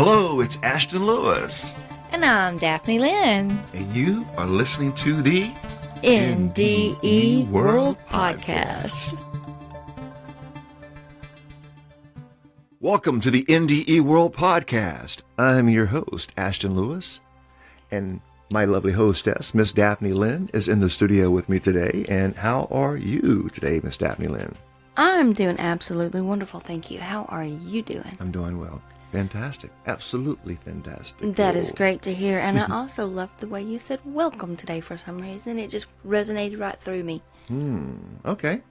Hello, it's Ashton Lewis. And I'm Daphne Lynn. And you are listening to the NDE WORLD Podcast. Welcome to the NDE WORLD Podcast. I'm your host, Ashton Lewis, and my lovely hostess, Miss Daphne Lynn, is in the studio with me today. And how are you today, Miss Daphne Lynn? I'm doing absolutely wonderful, thank you. How are you doing? I'm doing well. Fantastic. Absolutely fantastic. That is great to hear. And I also loved the way you said welcome today for some reason. It just resonated right through me. Okay.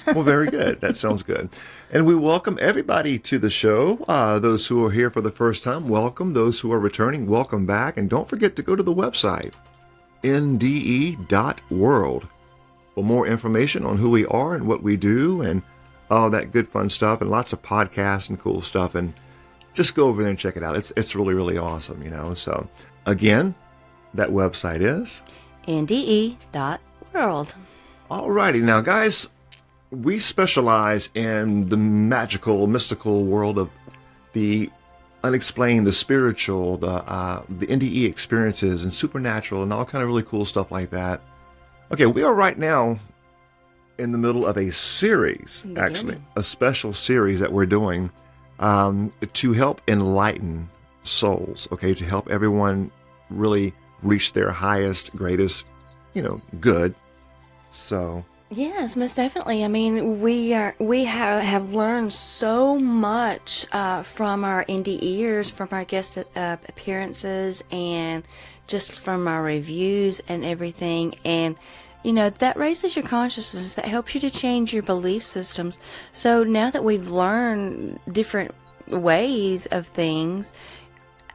Well, very good. That sounds good. And we welcome everybody to the show. Those who are here for the first time, welcome. Those who are returning, welcome back. And don't forget to go to the website, NDE.world, for more information on who we are and what we do and all that good fun stuff and lots of podcasts and cool stuff. And just go over there and check it out. It's really, really awesome, you know. So, again, that website is NDE.world. Alrighty. Now, guys, we specialize in the magical, mystical world of the unexplained, the spiritual, the NDE experiences and supernatural and all kind of really cool stuff like that. Okay, we are right now in the middle of a series, actually, a special series that we're doing to help enlighten souls, okay, to help everyone really reach their highest, greatest, good. So yes, most definitely. I mean, we have learned so much from our NDEers, from our guest appearances, and just from our reviews and everything. And that raises your consciousness, that helps you to change your belief systems. So now that we've learned different ways of things,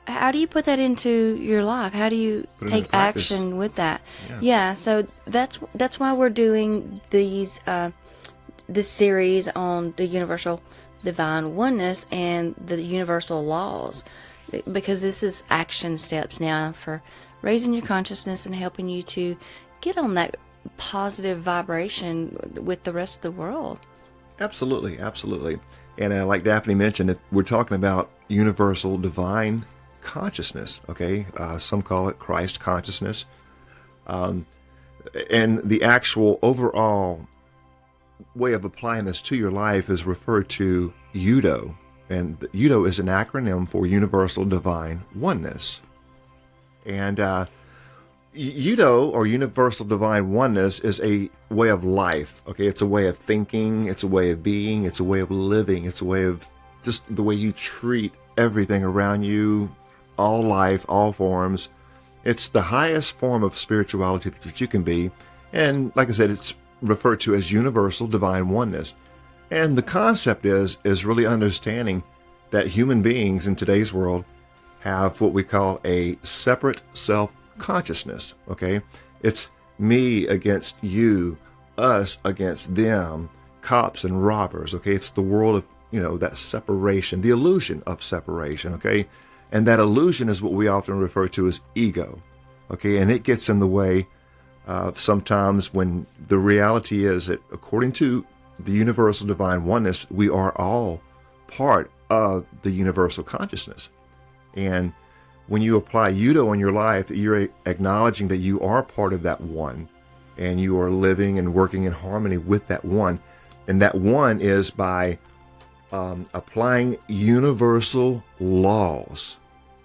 how do you put that into your life? How do you take action with that? Yeah, so that's why we're doing this series on the Universal Divine Oneness and the Universal Laws, because this is action steps now for raising your consciousness and helping you to get on that positive vibration with the rest of the world. Absolutely. And like Daphne mentioned, we're talking about universal divine consciousness, okay? Some call it Christ consciousness. And the actual overall way of applying this to your life is referred to UDO. And UDO is an acronym for Universal Divine Oneness. And UDO, or Universal Divine Oneness, is a way of life, okay? It's a way of thinking, it's a way of being, it's a way of living, it's a way of just the way you treat everything around you, all life, all forms. It's the highest form of spirituality that you can be. And like I said, it's referred to as Universal Divine Oneness. And the concept is really understanding that human beings in today's world have what we call a separate self-consciousness, okay? It's me against you, us against them, cops and robbers, okay? It's the world of, that separation, the illusion of separation, okay? And that illusion is what we often refer to as ego, okay? And it gets in the way sometimes when the reality is that according to the Universal Divine Oneness, we are all part of the universal consciousness. And when you apply UDO in your life, you're acknowledging that you are part of that one, and you are living and working in harmony with that one. And that one is by applying universal laws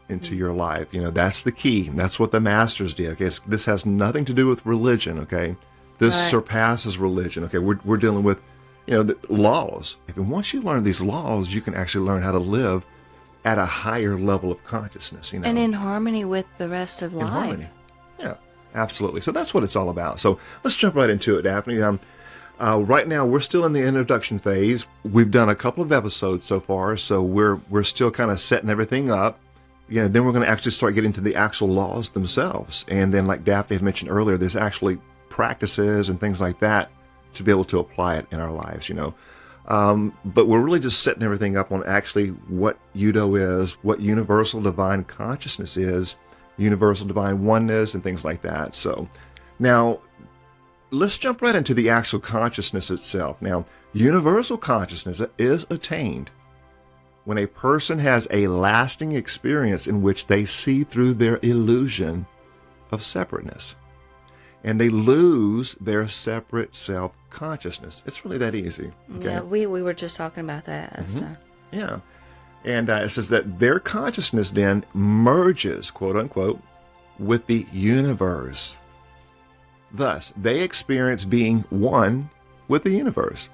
into your life. That's the key. That's what the masters did. Okay, this has nothing to do with religion. Okay, this surpasses religion. Okay, we're dealing with the laws. And once you learn these laws, you can actually learn how to live at a higher level of consciousness, and in harmony with the rest of life. Harmony. Yeah, absolutely. So that's what it's all about. So let's jump right into it, Daphne. Right now, we're still in the introduction phase. We've done a couple of episodes so far, so we're still kind of setting everything up. Then we're going to actually start getting to the actual laws themselves. And then, like Daphne had mentioned earlier, there's actually practices and things like that to be able to apply it in our lives, But we're really just setting everything up on actually what UDO is, what Universal Divine Consciousness is, Universal Divine Oneness, and things like that. So now, let's jump right into the actual consciousness itself. Now, universal consciousness is attained when a person has a lasting experience in which they see through their illusion of separateness, and they lose their separate self-consciousness. It's really that easy. Okay? Yeah, we were just talking about that. Mm-hmm. Yeah. And it says that their consciousness then merges, quote unquote, with the universe. Thus, they experience being one with the universe.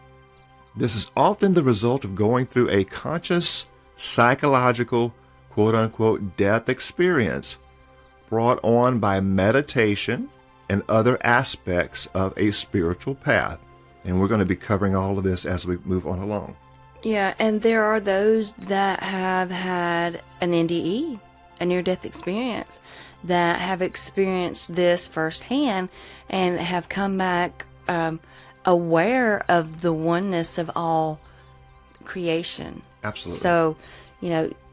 This is often the result of going through a conscious, psychological, quote unquote, death experience brought on by meditation and other aspects of a spiritual path. And we're going to be covering all of this as we move on along. Yeah, and there are those that have had an NDE, a near-death experience, that have experienced this firsthand and have come back aware of the oneness of all creation. Absolutely. So,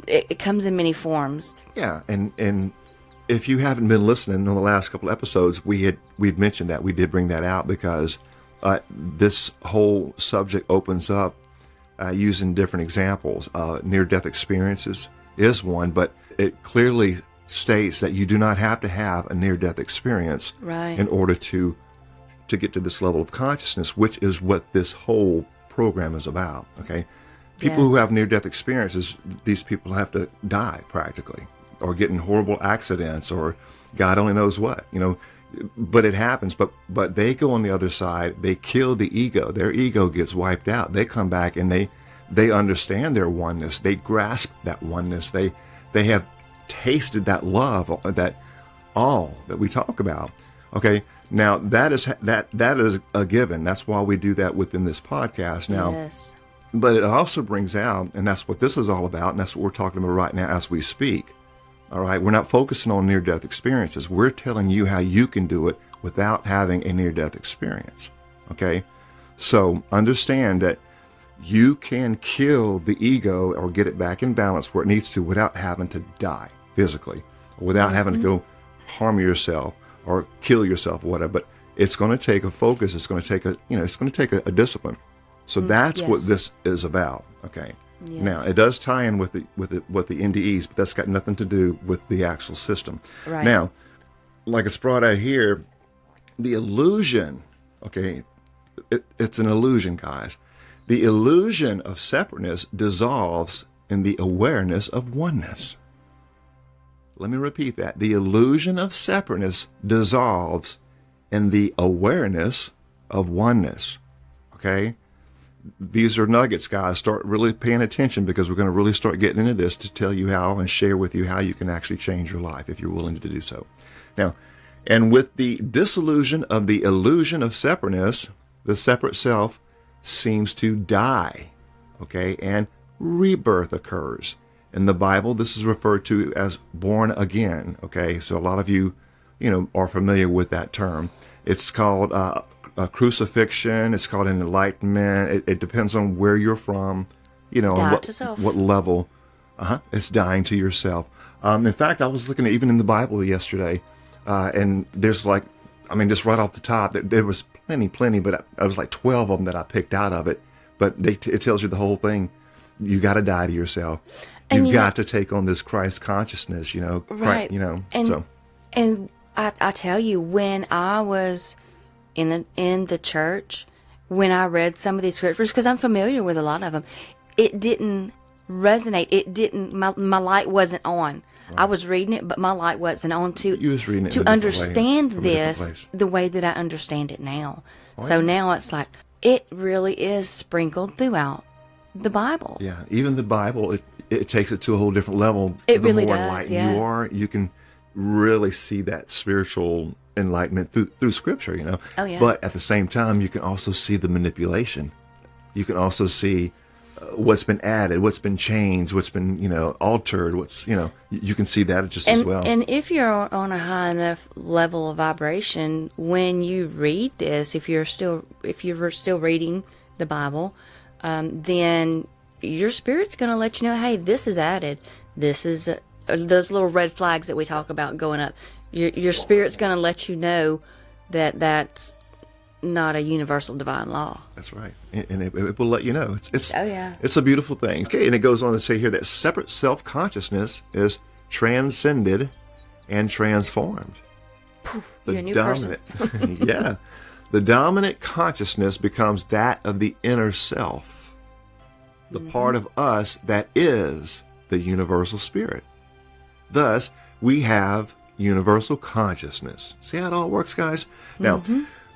it comes in many forms. Yeah, and if you haven't been listening on the last couple episodes, we'd mentioned that. We did bring that out because this whole subject opens up using different examples. Near-death experiences is one, but it clearly states that you do not have to have a near-death experience in order to get to this level of consciousness, which is what this whole program is about. Okay, people who have near-death experiences, these people have to die practically, or get in horrible accidents, or God only knows what. But it happens. But they go on the other side. They kill the ego. Their ego gets wiped out. They come back and they understand their oneness. They grasp that oneness. They have tasted that love, that all that we talk about. Okay. Now that is a given. That's why we do that within this podcast. Now, but it also brings out, and that's what this is all about, and that's what we're talking about right now as we speak. All right, we're not focusing on near-death experiences. We're telling you how you can do it without having a near-death experience. Okay, so understand that you can kill the ego or get it back in balance where it needs to without having to die physically, or without having to go harm yourself or kill yourself or whatever. But it's going to take a focus. It's going to take a discipline. So that's what this is about. Okay. Yes. Now it does tie in with the NDEs, but that's got nothing to do with the actual system. Right. Now, like it's brought out here, the illusion. Okay, it's an illusion, guys. The illusion of separateness dissolves in the awareness of oneness. Let me repeat that. The illusion of separateness dissolves in the awareness of oneness. Okay? These are nuggets, guys. Start really paying attention, because we're going to really start getting into this to tell you how and share with you how you can actually change your life if you're willing to do so. Now, and with the dissolution of the illusion of separateness, the separate self seems to die. Okay? And rebirth occurs. In the Bible, this is referred to as born again. Okay, so a lot of you, are familiar with that term. It's called a crucifixion. It's called an enlightenment. It depends on where you're from. What level. It's dying to yourself. In fact, I was looking at even in the Bible yesterday, and there's just right off the top, there was plenty, but I was like 12 of them that I picked out of it. But it tells you the whole thing. You got to die to yourself. You've got to take on this Christ consciousness, right? And I tell you, when I was in the church, when I read some of these scriptures, because I'm familiar with a lot of them, it didn't resonate. It didn't. My light wasn't on. Right. I was reading it, but my light wasn't on to understand this the way that I understand it now. Right. So now it's like it really is sprinkled throughout the Bible. Yeah, even the Bible, it takes it to a whole different level. It really does. The more enlightened you are, you can really see that spiritual enlightenment through Scripture, Oh, yeah. But at the same time, you can also see the manipulation. You can also see what's been added, what's been changed, what's been, altered, you can see that just as well. And if you're on a high enough level of vibration, when you read this, if you're still reading the Bible, then your spirit's going to let you know, hey, this is added. This is those little red flags that we talk about going up. Your spirit's going to let you know that not a universal divine law. That's right. And it will let you know. It's Oh, yeah. It's a beautiful thing. Okay, and it goes on to say here that separate self-consciousness is transcended and transformed. You're a new person. Yeah. The dominant consciousness becomes that of the inner self, the part of us that is the universal spirit. Thus, we have universal consciousness. See how it all works, guys? Now,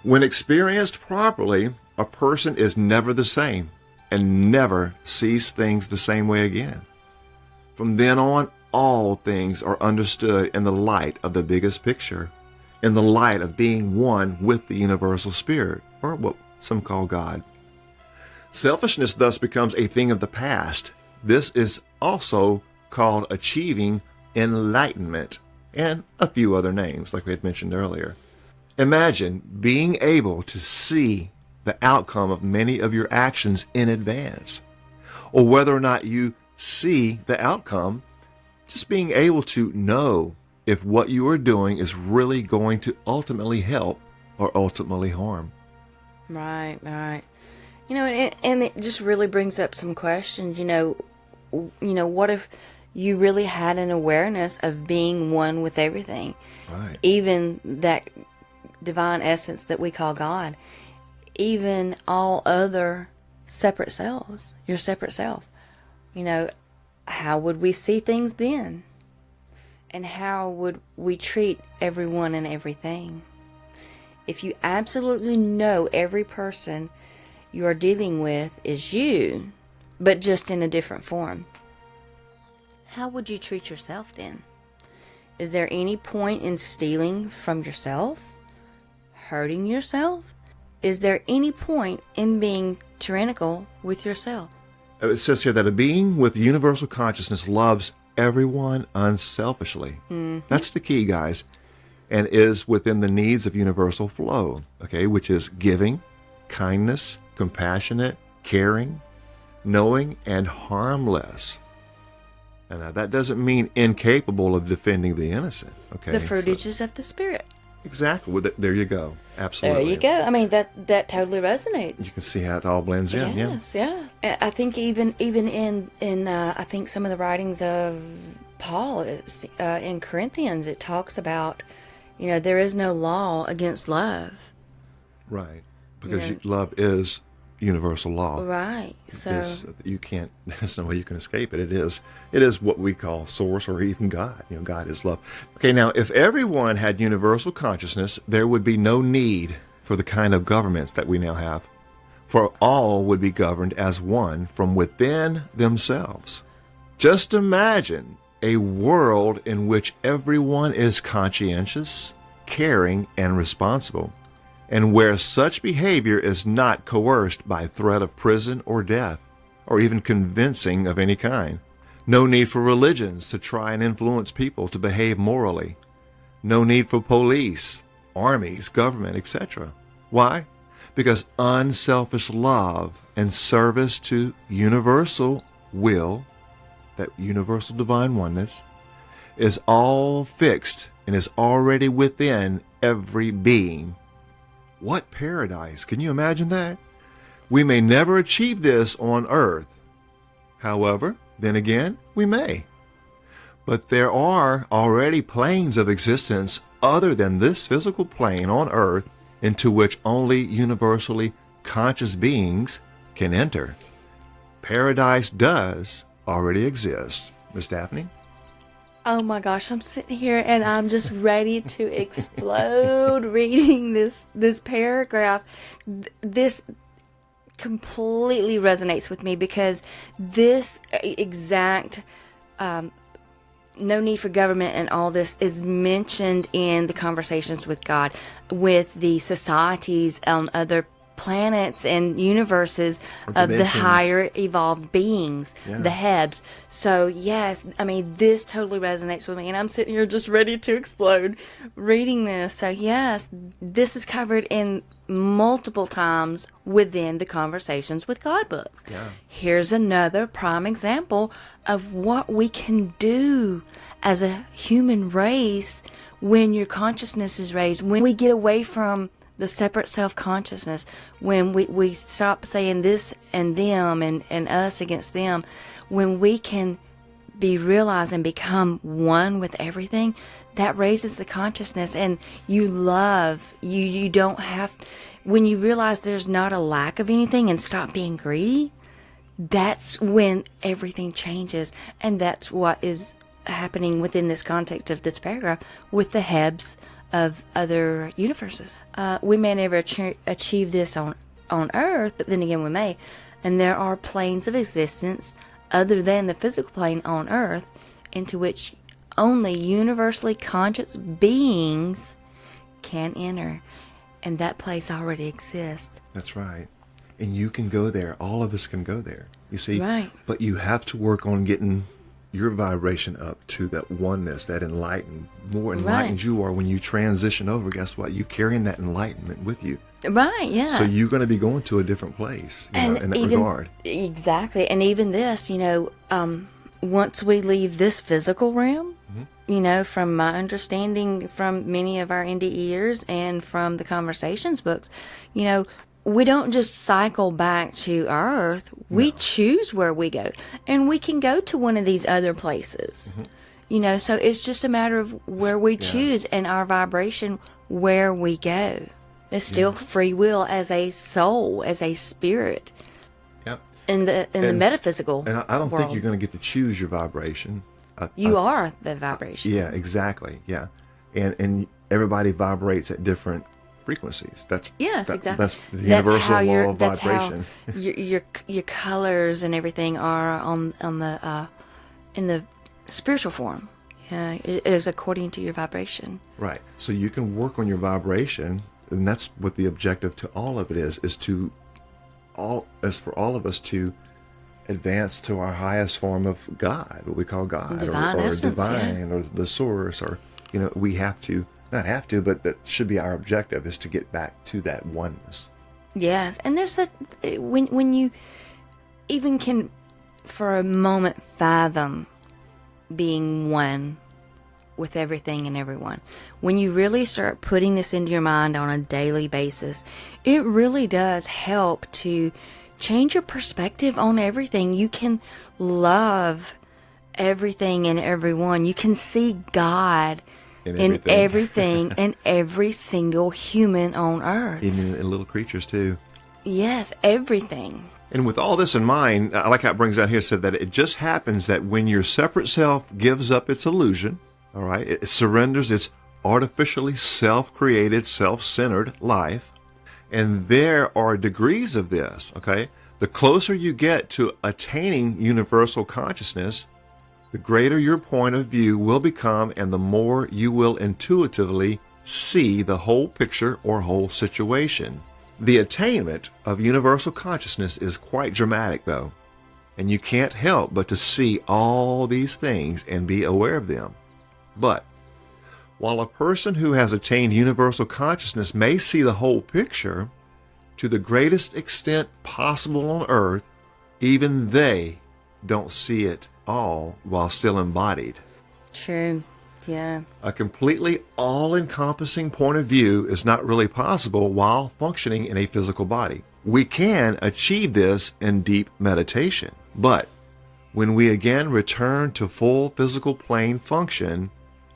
when experienced properly, a person is never the same and never sees things the same way again. From then on, all things are understood in the light of the biggest picture, in the light of being one with the universal spirit, or what some call God. Selfishness thus becomes a thing of the past. This is also called achieving enlightenment, and a few other names, like we had mentioned earlier. Imagine being able to see the outcome of many of your actions in advance, or whether or not you see the outcome, just being able to know if what you are doing is really going to ultimately help or ultimately harm. Right. You know, and it just really brings up some questions. You know, what if you really had an awareness of being one with everything, Right? Even that divine essence that we call God, even all other separate selves, your separate self. You know, how would we see things then? And how would we treat everyone and everything? If you absolutely know every person you are dealing with is you, but just in a different form, how would you treat yourself then? Is there any point in stealing from yourself? Hurting yourself? Is there any point in being tyrannical with yourself? It says here that a being with universal consciousness loves everyone unselfishly. That's the key, guys, and is within the needs of universal flow, okay, which is giving, kindness, compassionate, caring, knowing, and harmless. And that doesn't mean incapable of defending the innocent, okay? The fruitages of the Spirit. Exactly. There you go. Absolutely. There you go. I mean, that totally resonates. You can see how it all blends in. Yes, yeah. I think even in I think some of the writings of Paul in Corinthians, it talks about, there is no law against love. Right. Because love is universal law. Right. So you can't. There's no way you can escape it. It is what we call source, or even God. God is love. Okay. Now, if everyone had universal consciousness, there would be no need for the kind of governments that we now have, for all would be governed as one from within themselves. Just imagine a world in which everyone is conscientious, caring, and responsible, and where such behavior is not coerced by threat of prison or death, or even convincing of any kind. No need for religions to try and influence people to behave morally. No need for police, armies, government, etc. Why? Because unselfish love and service to universal will, that universal divine oneness, is all fixed and is already within every being. What paradise! Can you imagine that? We may never achieve this on earth. However, then again, we may. But there are already planes of existence other than this physical plane on earth into which only universally conscious beings can enter. Paradise does already exist. Miss Daphne? oh my gosh, I'm sitting here and I'm just ready to explode reading this paragraph. This completely resonates with me because this exact no need for government and all this is mentioned in the conversations with God, with the societies on other planets and universes of the higher evolved beings, the Hebs. So yes, I mean, this totally resonates with me, and I'm sitting here just ready to explode reading this. So yes, this is covered in multiple times within the Conversations with God books. Here's another prime example of what we can do as a human race when your consciousness is raised, when we get away from the separate self-consciousness, when we stop saying this and them and us against them, when we can be realized and become one with everything, that raises the consciousness, and you don't have, when you realize there's not a lack of anything and stop being greedy, that's when everything changes. And that's what is happening within this context of this paragraph with the Hebs of other universes. We may never achieve this on Earth, but then again we may. And there are planes of existence other than the physical plane on Earth into which only universally conscious beings can enter. And that place already exists. That's right. And you can go there. All of us can go there. You see? Right. But you have to work on getting your vibration up to that oneness, that enlightened. More enlightened Right. you are when you transition over, guess what? You're carrying that enlightenment with you. Right, yeah. So you're going to be going to a different place, in that regard. Exactly. And even this, once we leave this physical realm, from my understanding from many of our NDEers and from the conversations books, we don't just cycle back to Earth. We choose where we go. And we can go to one of these other places. So it's just a matter of where we choose and our vibration where we go. It's still free will as a soul, as a spirit. Yep. In the metaphysical And I don't world. think you're going to get to choose your vibration. You are the vibration. Yeah, exactly. Yeah. And everybody vibrates at different frequencies. Exactly. That's the universal law of That's vibration. how your colors and everything are on the in the spiritual form. It is according to your vibration. Right. So you can work on your vibration, and that's what the objective to all of it is for all of us to advance to our highest form of God, what we call God, Divine or essence, divine, or the source, or we have to, not have to, but that should be our objective, is to get back to that oneness. Yes, and there's when you even can for a moment fathom being one with everything and everyone, when you really start putting this into your mind on a daily basis, it really does help to change your perspective on everything. You can love everything and everyone. You can see God in everything and every single human on Earth. Even in little creatures too. Yes, everything. And with all this in mind, I like how it brings out here, said that it just happens that when your separate self gives up its illusion, all right, it surrenders its artificially self-created, self-centered life. And there are degrees of this, okay? The closer you get to attaining universal consciousness, the greater your point of view will become, and the more you will intuitively see the whole picture or whole situation. The attainment of universal consciousness is quite dramatic, though, and you can't help but to see all these things and be aware of them. But while a person who has attained universal consciousness may see the whole picture to the greatest extent possible on Earth, even they don't see it all while still embodied. True. Yeah. A completely all-encompassing point of view is not really possible while functioning in a physical body. We can achieve this in deep meditation, but when we again return to full physical plane function,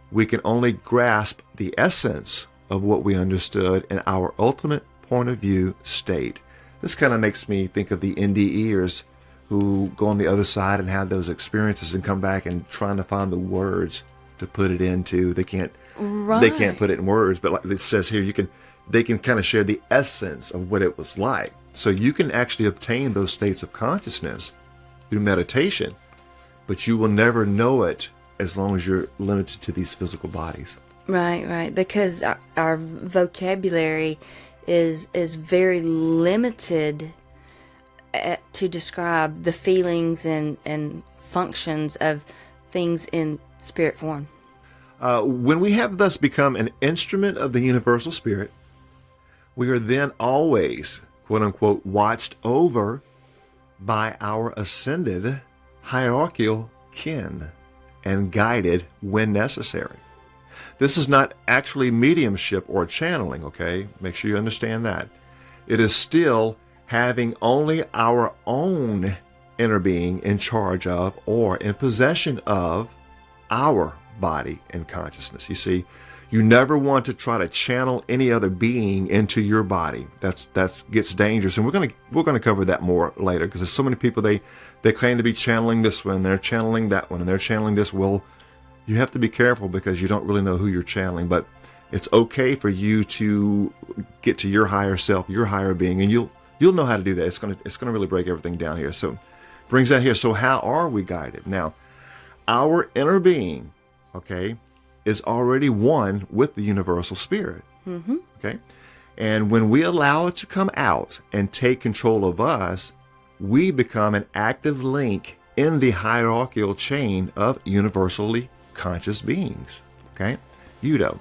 we can only grasp the essence of what we understood in our ultimate point of view state. This kind of makes me think of the NDEers who go on the other side and have those experiences and come back and trying to find the words to put it into. They can't put it in words, but like it says here, they can kind of share the essence of what it was like. So you can actually obtain those states of consciousness through meditation, but you will never know it as long as you're limited to these physical bodies. Right. Because our vocabulary is very limited to describe the feelings and functions of things in spirit form. When we have thus become an instrument of the universal spirit, we are then always, quote unquote, watched over by our ascended hierarchical kin and guided when necessary. This is not actually mediumship or channeling, okay? Make sure you understand that. It is still having only our own inner being in charge of or in possession of our body and consciousness. You see, you never want to try to channel any other being into your body. That gets dangerous, and we're gonna cover that more later, because there's so many people they claim to be channeling this one, they're channeling that one, and they're channeling this. Well, you have to be careful because you don't really know who you're channeling, but it's okay for you to get to your higher self, your higher being, and you'll know how to do that. It's gonna really break everything down here. So brings that here. So how are we guided? Now, our inner being, okay, is already one with the universal spirit. Mm-hmm. Okay, and when we allow it to come out and take control of us, we become an active link in the hierarchical chain of universally conscious beings. Okay, Udo.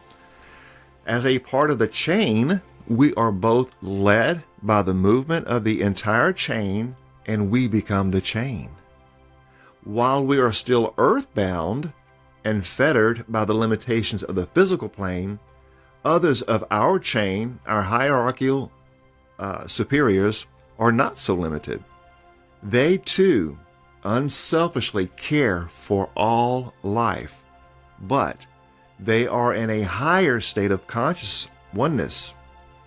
As a part of the chain, we are both led by the movement of the entire chain, and we become the chain. While we are still earthbound and fettered by the limitations of the physical plane, others of our chain, our hierarchical superiors, are not so limited. They too unselfishly care for all life, but they are in a higher state of conscious oneness.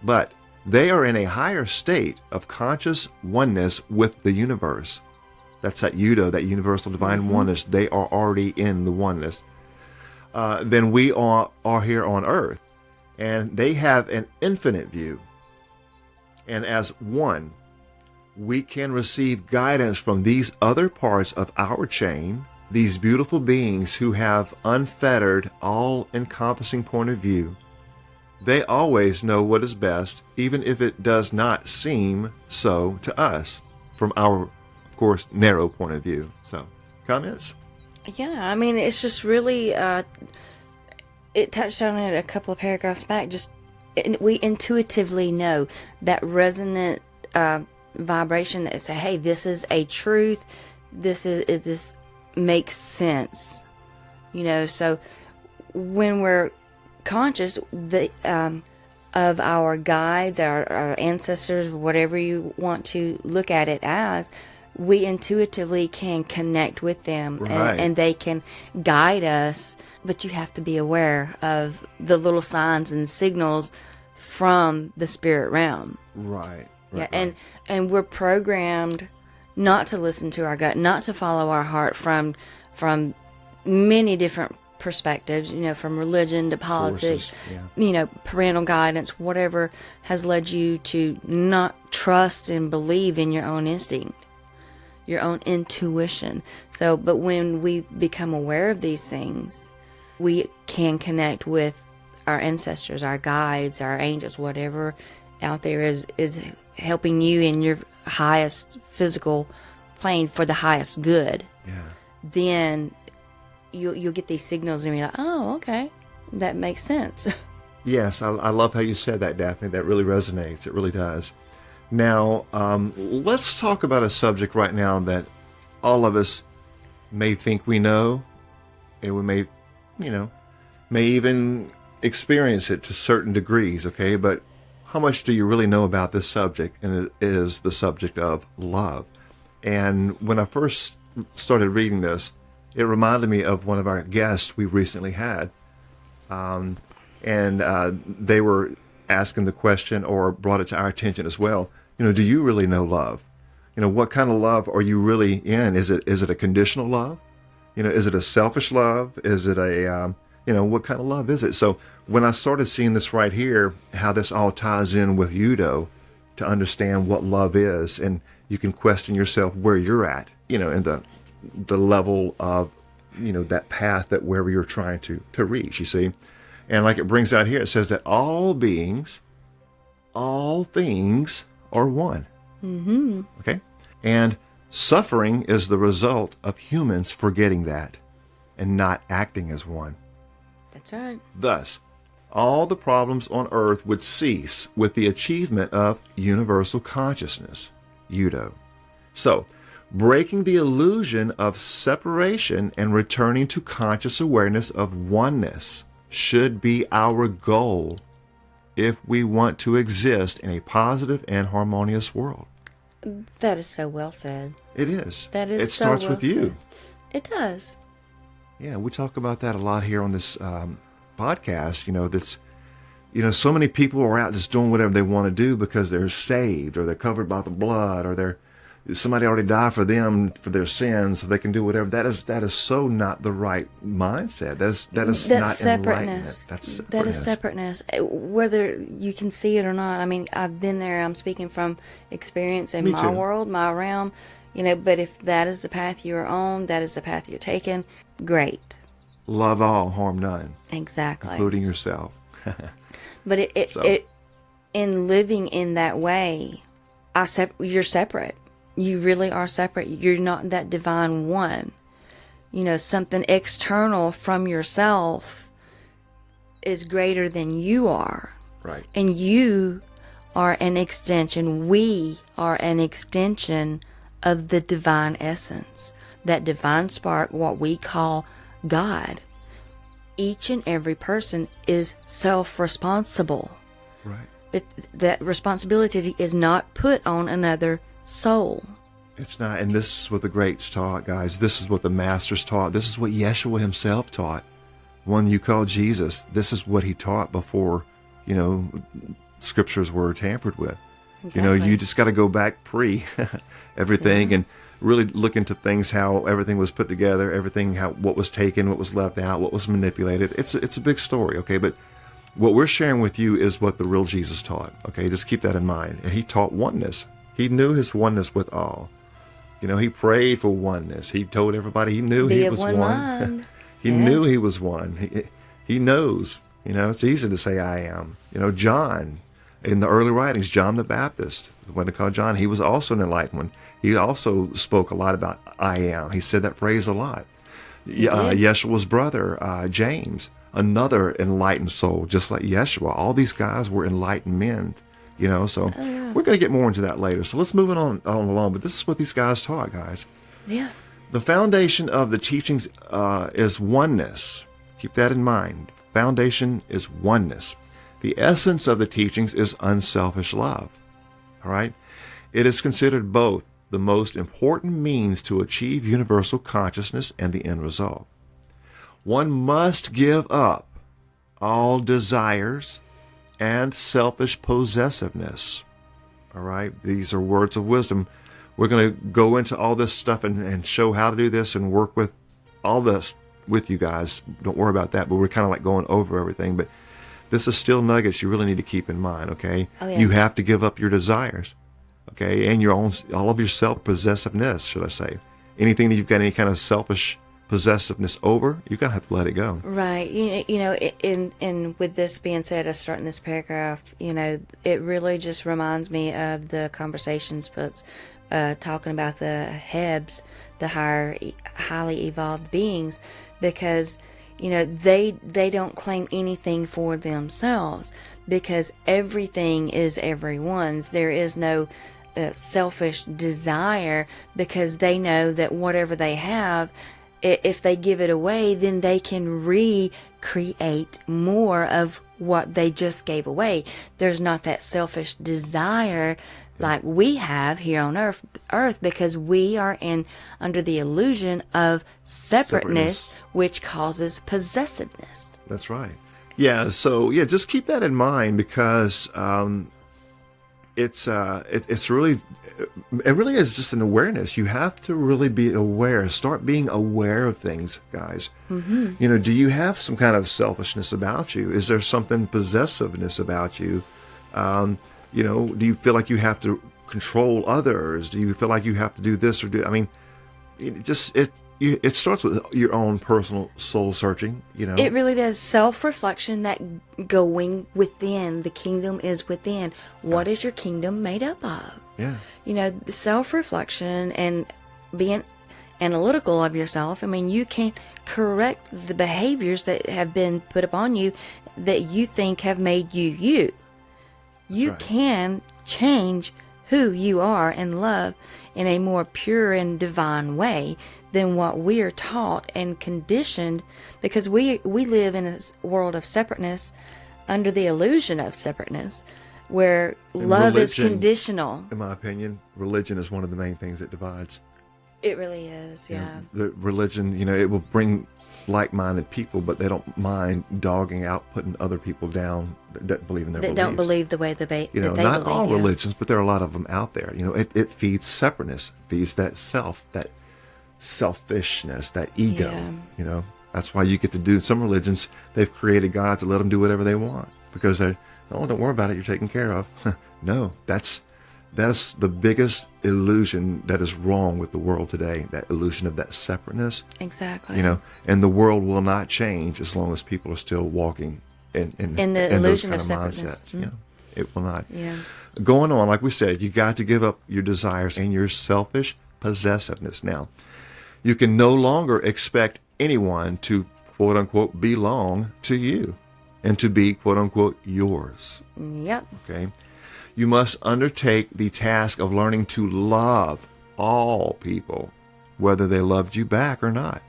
But they are in a higher state of conscious oneness with the universe. That's that Udo, that Universal Divine Oneness. They are already in the oneness. Than we are here on earth. And they have an infinite view. And as one, we can receive guidance from these other parts of our chain, these beautiful beings who have unfettered, all-encompassing point of view. They always know what is best, even if it does not seem so to us, from our, of course, narrow point of view. So, comments? Yeah, I mean, it's just really, it touched on it a couple of paragraphs back. We intuitively know that resonant vibration that say, hey, this is a truth, this makes sense, so when we're conscious of our guides, our ancestors, whatever you want to look at it as, we intuitively can connect with them, right. and they can guide us, but you have to be aware of the little signs and signals from the spirit realm. Right. Yeah, and we're programmed not to listen to our gut, not to follow our heart from many different perspectives, from religion to politics, parental guidance, whatever has led you to not trust and believe in your own instinct, your own intuition. So, but when we become aware of these things, we can connect with our ancestors, our guides, our angels, whatever out there is helping you in your highest physical plane for the highest good. Yeah. Then you'll get these signals and you're like, oh, okay, that makes sense. Yes, I love how you said that, Daphne. That really resonates. It really does. Now, let's talk about a subject right now that all of us may think we know, and we may even experience it to certain degrees, okay? But how much do you really know about this subject? And it is the subject of love. And when I first started reading this, it reminded me of one of our guests we recently had. And they were asking the question, or brought it to our attention as well, do you really know love? What kind of love are you really in? Is it a conditional love? Is it a selfish love? Is it a, what kind of love is it? So when I started seeing this right here, how this all ties in with Udo, to understand what love is, and you can question yourself where you're at, in the level of, that path that wherever you're trying to reach, you see. And like it brings out here, it says that all beings, all things are one. Mm-hmm. Okay? And suffering is the result of humans forgetting that and not acting as one. That's right. Thus, all the problems on earth would cease with the achievement of universal consciousness, Udo. So, breaking the illusion of separation and returning to conscious awareness of oneness should be our goal if we want to exist in a positive and harmonious world. That is so well said. It is. That is It starts so well with you. said. It does. Yeah, we talk about that a lot here on this podcast. So many people are out just doing whatever they want to do because they're saved, or they're covered by the blood, or somebody already died for them for their sins, so they can do whatever. That is so not the right mindset. That is not separateness. Enlightenment. That is separateness. Whether you can see it or not. I mean, I've been there. I'm speaking from experience in my world, my realm. But if that is the path you're on, that is the path you're taking, great. Love all, harm none. Exactly. Including yourself. But it in living in that way, you're separate. You really are separate. You're not that divine one. Something external from yourself is greater than you are. Right. And you are an extension. We are an extension of the divine essence. That divine spark, what we call God. Each and every person is self-responsible. Right. That responsibility is not put on another soul. It's not. And this is what the greats taught, guys. This is what the masters taught. This is what Yeshua himself taught. One you call Jesus, this is what he taught before, scriptures were tampered with. Exactly. You just got to go back pre everything and really look into things, how everything was put together, what was taken, what was left out, what was manipulated. It's a big story, okay? But what we're sharing with you is what the real Jesus taught, okay? Just keep that in mind. And he taught oneness. He knew his oneness with all. He prayed for oneness. He told everybody he knew he was one. He knew he was one. He knows. It's easy to say I am. John, in the early writings, John the Baptist, what they call John, he was also an enlightened one. He also spoke a lot about I am. He said that phrase a lot. Yeshua's brother, James, another enlightened soul, just like Yeshua. All these guys were enlightened men, so we're going to get more into that later. So let's move on along. But this is what these guys taught, guys. Yeah. The foundation of the teachings is oneness. Keep that in mind. Foundation is oneness. The essence of the teachings is unselfish love. All right? It is considered both the most important means to achieve universal consciousness and the end result. One must give up all desires and selfish possessiveness. All right? These are words of wisdom. We're going to go into all this stuff and show how to do this and work with all this with you guys. Don't worry about that, but we're kind of like going over everything. But this is still nuggets you really need to keep in mind, okay? Oh, yeah. You have to give up your desires, okay? And all of your self-possessiveness, should I say. Anything that you've got any kind of selfish possessiveness over, you're going to have to let it go. Right. And with this being said, I start in this paragraph, it really just reminds me of the conversations books talking about the Hebs, the highly evolved beings, because they don't claim anything for themselves, because everything is everyone's. There is no selfish desire, because they know that whatever they have, if they give it away, then they can recreate more of what they just gave away. There's not that selfish desire like we have here on earth, because we are under the illusion of separateness, which causes possessiveness. That's right. Yeah. So just keep that in mind, because it really is just an awareness. You have to really be aware. Start being aware of things, guys. Mm-hmm. Do you have some kind of selfishness about you? Is there something possessiveness about you? Do you feel like you have to control others? Do you feel like you have to do this or do? I mean, it starts with your own personal soul searching. It really does. Self-reflection, that going within. The kingdom is within. What is your kingdom made up of? Yeah. The self-reflection and being analytical of yourself. I mean, you can't correct the behaviors that have been put upon you that you think have made you you. You can change who you are and love in a more pure and divine way than what we are taught and conditioned, because we live in a world of separateness under the illusion of separateness, where love is conditional. In my opinion, religion is one of the main things that divides. It really is, yeah. The religion, it will bring like-minded people, but they don't mind dogging out, putting other people down that believe in their beliefs. That don't believe the way that they not believe. All religions, but there are a lot of them out there. It feeds separateness, feeds that self, that selfishness, that ego. Yeah. That's why you get to do some religions. They've created gods to let them do whatever they want because they're, oh, don't worry about it. You're taken care of. No, that's the biggest illusion that is wrong with the world today. That illusion of that separateness. Exactly. And the world will not change as long as people are still walking in the illusion of separateness. Mindsets. It will not. Yeah. Going on, like we said, you got to give up your desires and your selfish possessiveness. Now, you can no longer expect anyone to, quote unquote, belong to you and to be, quote unquote, yours. Yep. Okay. You must undertake the task of learning to love all people, whether they loved you back or not.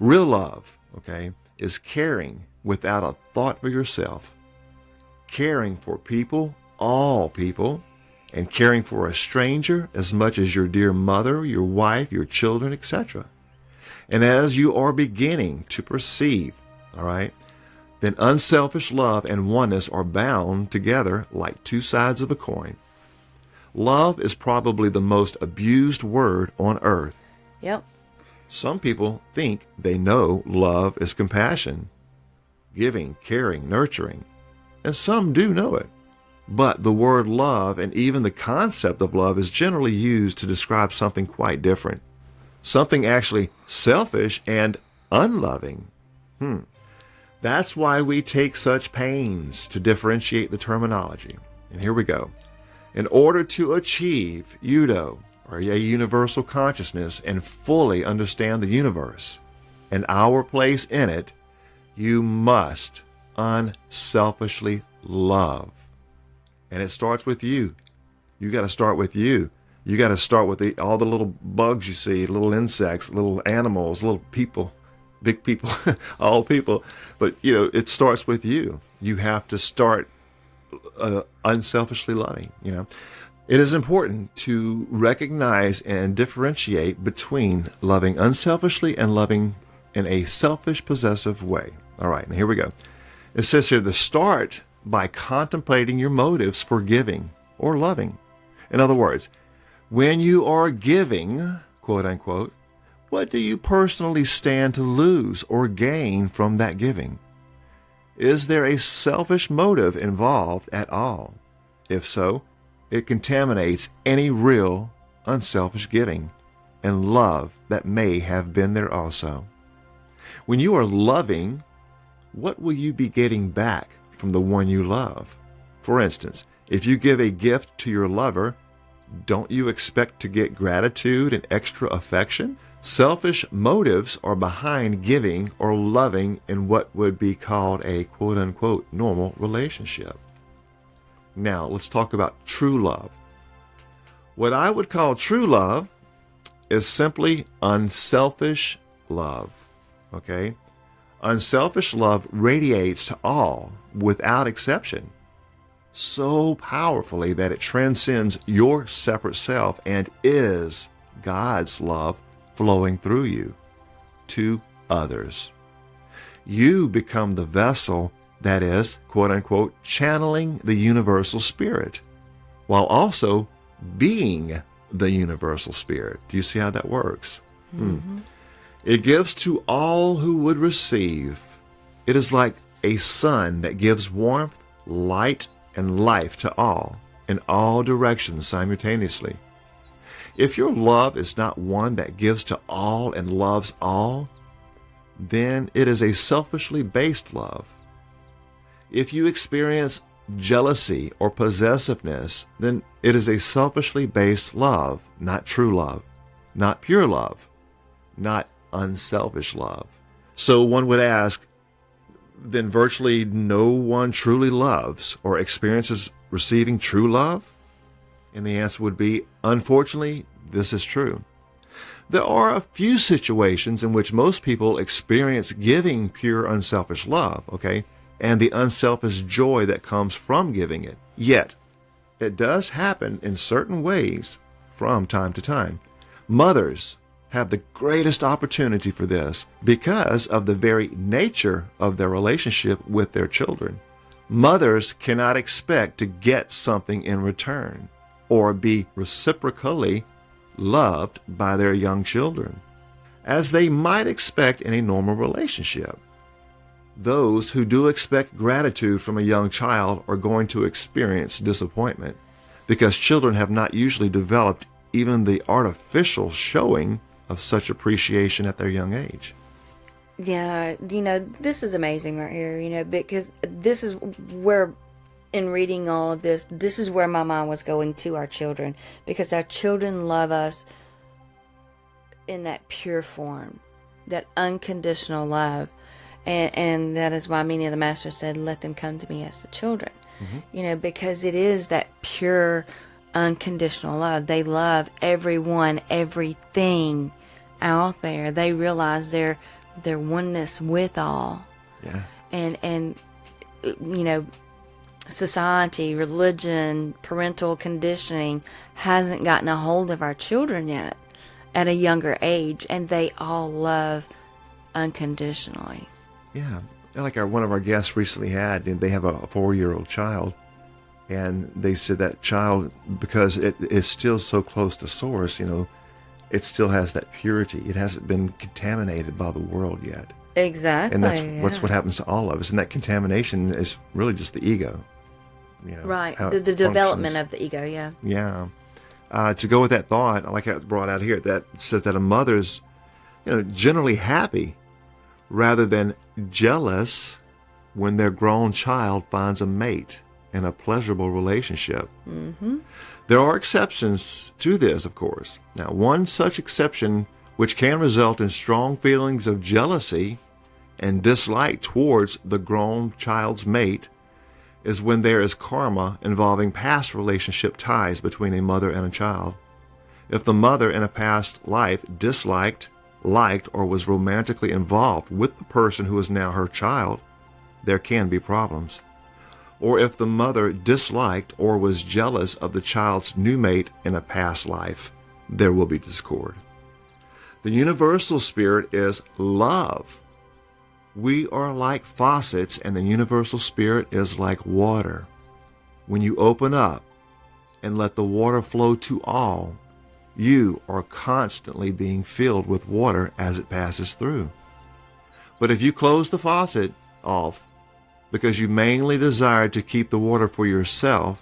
Real love, okay, is caring without a thought for yourself, caring for people, all people, and caring for a stranger as much as your dear mother, your wife, your children, etc. And as you are beginning to perceive, all right, then unselfish love and oneness are bound together like two sides of a coin. Love is probably the most abused word on earth. Yep. Some people think they know love is compassion, giving, caring, nurturing, and some do know it. But the word love and even the concept of love is generally used to describe something quite different. Something actually selfish and unloving. That's why we take such pains to differentiate the terminology. And here we go. In order to achieve Udo, or a universal consciousness, and fully understand the universe and our place in it, you must unselfishly love. And it starts with you. You got to start with you. You got to start with all the little bugs you see, little insects, little animals, little people, big people, all people. But, it starts with you. You have to start unselfishly loving, It is important to recognize and differentiate between loving unselfishly and loving in a selfish, possessive way. All right, now here we go. It says here to start by contemplating your motives for giving or loving. In other words, when you are giving, quote unquote, what do you personally stand to lose or gain from that giving? Is there a selfish motive involved at all? If so, it contaminates any real unselfish giving and love that may have been there also. When you are loving, what will you be getting back from the one you love? For instance, if you give a gift to your lover, don't you expect to get gratitude and extra affection? Selfish motives are behind giving or loving in what would be called a quote-unquote normal relationship. Now, let's talk about true love. What I would call true love is simply unselfish love, okay? Unselfish love radiates to all without exception, so powerfully that it transcends your separate self and is God's love flowing through you to others. You become the vessel that is, quote unquote, channeling the universal spirit, while also being the universal spirit. Do you see how that works? Mm-hmm. It gives to all who would receive. It is like a sun that gives warmth, light, and life to all in all directions simultaneously. If your love is not one that gives to all and loves all, then it is a selfishly based love. If you experience jealousy or possessiveness, then it is a selfishly based love, not true love, not pure love, not unselfish love. So one would ask, then virtually no one truly loves or experiences receiving true love? And the answer would be, unfortunately, this is true. There are a few situations in which most people experience giving pure unselfish love, okay, and the unselfish joy that comes from giving it. Yet, it does happen in certain ways from time to time. Mothers have the greatest opportunity for this because of the very nature of their relationship with their children. Mothers cannot expect to get something in return or be reciprocally loved by their young children, as they might expect in a normal relationship. Those who do expect gratitude from a young child are going to experience disappointment because children have not usually developed even the artificial showing of such appreciation at their young age. Yeah, this is amazing right here, because this is where, in reading all of this, this is where my mind was going to our children, because our children love us in that pure form, that unconditional love. And that is why many of the masters said, let them come to me as the children, because it is that pure, unconditional love. They love everyone, everything out there. They realize their oneness with all. Yeah. And society, religion, parental conditioning hasn't gotten a hold of our children yet at a younger age, and they all love unconditionally. Yeah. Like one of our guests recently had, they have a 4-year-old child, and they said that child, because it is still so close to source, it still has that purity. It hasn't been contaminated by the world yet. Exactly. And that's what happens to all of us. And that contamination is really just the ego. Right. The development of the ego, yeah. Yeah. To go with that thought, like I brought out here, that says that a mother's generally happy rather than jealous when their grown child finds a mate in a pleasurable relationship. Mm-hmm. There are exceptions to this, of course. Now, one such exception which can result in strong feelings of jealousy and dislike towards the grown child's mate is when there is karma involving past relationship ties between a mother and a child. If the mother in a past life disliked, liked, or was romantically involved with the person who is now her child, there can be problems. Or if the mother disliked or was jealous of the child's new mate in a past life, there will be discord. The universal spirit is love. We are like faucets, and the universal spirit is like water. When you open up and let the water flow to all, you are constantly being filled with water as it passes through. But if you close the faucet off because you mainly desire to keep the water for yourself,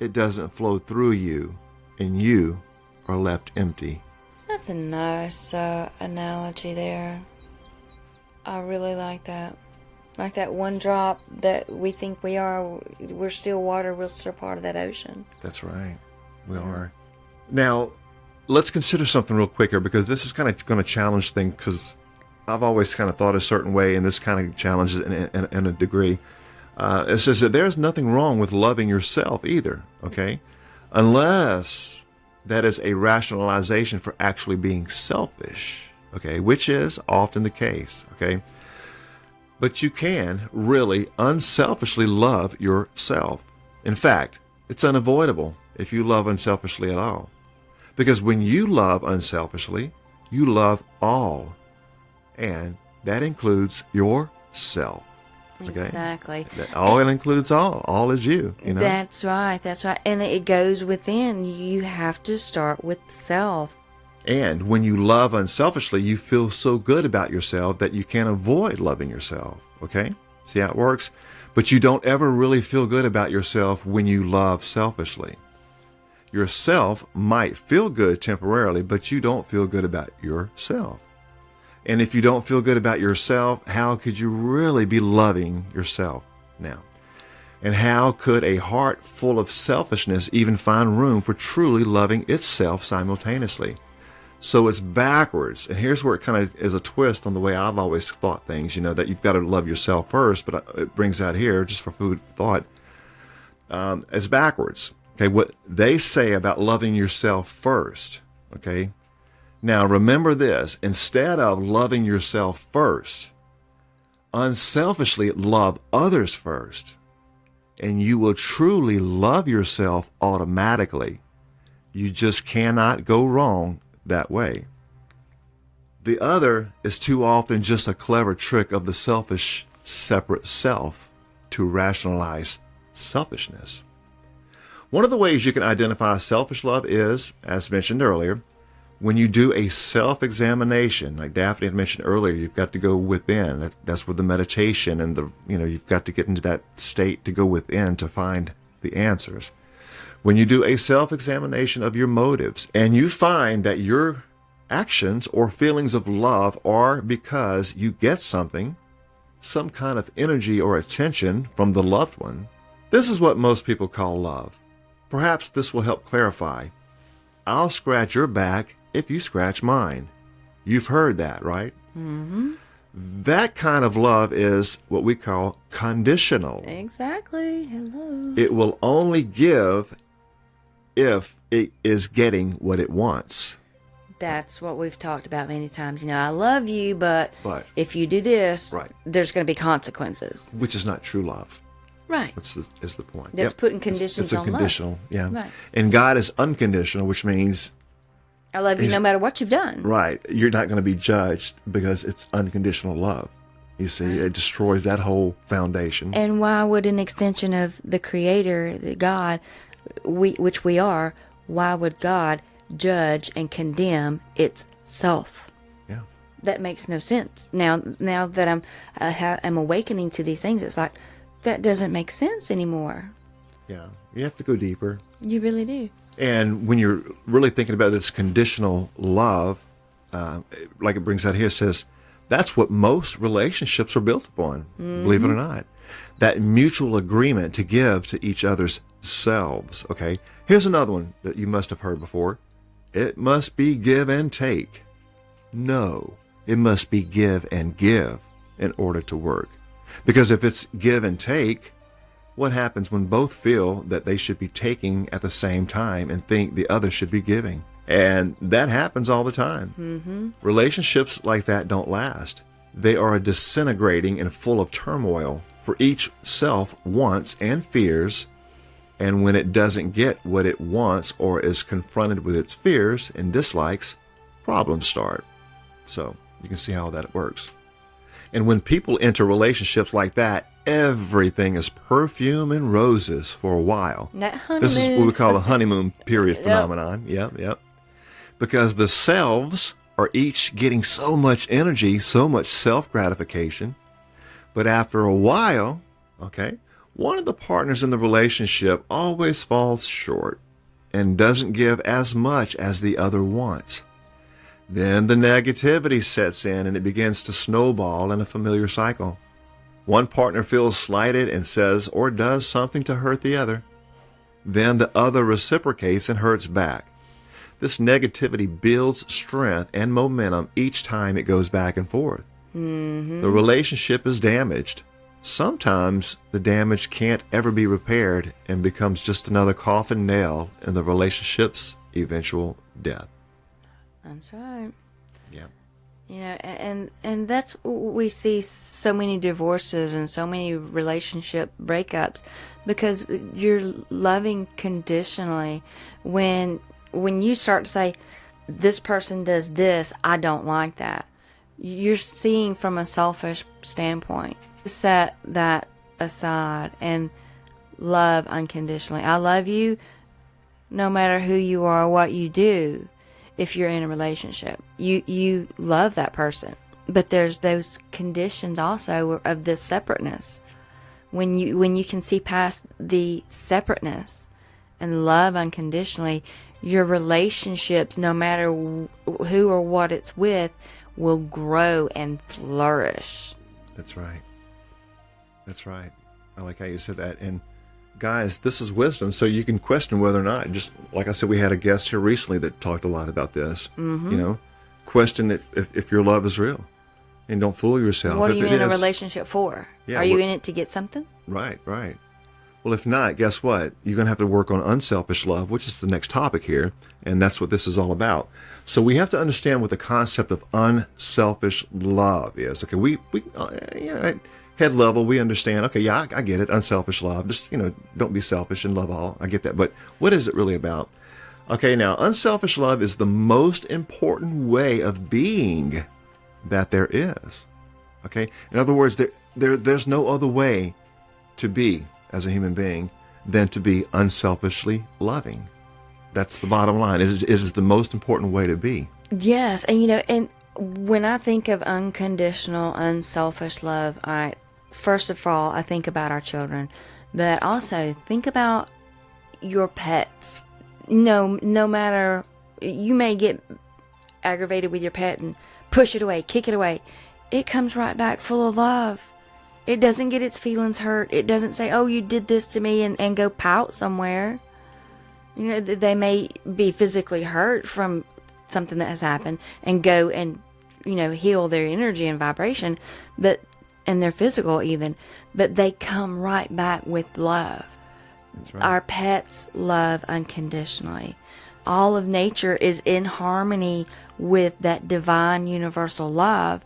it doesn't flow through you, and you are left empty. That's a nice analogy there. I really like that. Like that one drop that we think we're still water, we're still part of that ocean. That's right. We are. Now, let's consider something real quick here, because this is kind of going to challenge things, because I've always kind of thought a certain way, and this kind of challenges it in a degree. It says that there's nothing wrong with loving yourself either, okay? Unless that is a rationalization for actually being selfish, okay? Which is often the case, okay? But you can really unselfishly love yourself. In fact, it's unavoidable if you love unselfishly at all. Because when you love unselfishly, you love all. And that includes yourself. Okay? Exactly. All includes all. All is you. That's right. And it goes within. You have to start with self. And when you love unselfishly, you feel so good about yourself that you can't avoid loving yourself. Okay? See how it works? But you don't ever really feel good about yourself when you love selfishly. Yourself might feel good temporarily, but you don't feel good about yourself. And if you don't feel good about yourself, how could you really be loving yourself now? And how could a heart full of selfishness even find room for truly loving itself simultaneously? So it's backwards. And here's where it kind of is a twist on the way I've always thought things, that you've got to love yourself first, but it brings out here, just for food for thought, it's backwards. Okay, what they say about loving yourself first. Okay, now remember this: instead of loving yourself first, unselfishly love others first, and you will truly love yourself automatically. You just cannot go wrong that way. The other is too often just a clever trick of the selfish, separate self to rationalize selfishness. One of the ways you can identify selfish love is, as mentioned earlier, when you do a self-examination. Like Daphne had mentioned earlier, you've got to go within. That's where the meditation and you've got to get into that state to go within to find the answers. When you do a self-examination of your motives and you find that your actions or feelings of love are because you get something, some kind of energy or attention from the loved one, this is what most people call love. Perhaps this will help clarify. I'll scratch your back if you scratch mine. You've heard that, right? Mm-hmm. That kind of love is what we call conditional. Exactly. Hello. It will only give if it is getting what it wants. That's what we've talked about many times. I love you, but if you do this, there's going to be consequences. Which is not true love. Right. Is the point. That's putting conditions on love. It's a conditional, yeah. Right. And God is unconditional, which means I love you no matter what you've done. Right. You're not going to be judged because it's unconditional love. You see, it destroys that whole foundation. And why would an extension of the Creator, the God, which we are, why would God judge and condemn itself? Yeah. That makes no sense. Now that I'm awakening to these things, it's like, that doesn't make sense anymore. Yeah. You have to go deeper. You really do. And when you're really thinking about this conditional love, like it brings out here, it says, that's what most relationships are built upon, believe it or not. That mutual agreement to give to each other's selves, okay? Here's another one that you must have heard before. It must be give and take. No, it must be give and give in order to work. Because if it's give and take, what happens when both feel that they should be taking at the same time and think the other should be giving? And that happens all the time. Mm-hmm. Relationships like that don't last. They are disintegrating and full of turmoil, for each self wants and fears, and when it doesn't get what it wants or is confronted with its fears and dislikes, problems start. So you can see how that works. And when people enter relationships like that, everything is perfume and roses for a while. That honeymoon. This is what we call a honeymoon period phenomenon. Yep. Because the selves are each getting so much energy, so much self-gratification. But after a while, one of the partners in the relationship always falls short and doesn't give as much as the other wants. Then the negativity sets in and it begins to snowball in a familiar cycle. One partner feels slighted and says or does something to hurt the other. Then the other reciprocates and hurts back. This negativity builds strength and momentum each time it goes back and forth. Mm-hmm. The relationship is damaged. Sometimes the damage can't ever be repaired and becomes just another coffin nail in the relationship's eventual death. That's right. Yeah. And that's we see so many divorces and so many relationship breakups because you're loving conditionally. When you start to say, this person does this, I don't like that, you're seeing from a selfish standpoint. Set that aside and love unconditionally. I love you no matter who you are or what you do. If you're in a relationship, you love that person, but there's those conditions also of this separateness. When you can see past the separateness and love unconditionally, your relationships, no matter who or what it's with, will grow and flourish. That's right. I like how you said that. And guys, this is wisdom, so you can question whether or not, just like I said, we had a guest here recently that talked a lot about this. Mm-hmm. Question if your love is real, and don't fool yourself. What are you in a relationship for? Yeah, are you in it to get something? Right. Well, if not, guess what? You're going to have to work on unselfish love, which is the next topic here, and that's what this is all about. So we have to understand what the concept of unselfish love is. Okay, we at head level, we understand, okay, yeah, I get it, unselfish love. Just, don't be selfish and love all. I get that. But what is it really about? Okay, now, unselfish love is the most important way of being that there is. Okay? In other words, there's no other way to be as a human being than to be unselfishly loving. That's the bottom line. It is the most important way to be. Yes, and when I think of unconditional, unselfish love, first of all, I think about our children, but also think about your pets. No matter, you may get aggravated with your pet and push it away, kick it away. It comes right back full of love. It doesn't get its feelings hurt. It doesn't say, oh, you did this to me, and go pout somewhere. They may be physically hurt from something that has happened and go and, heal their energy and vibration, and their physical even, but they come right back with love. That's right. Our pets love unconditionally. All of nature is in harmony with that divine universal love,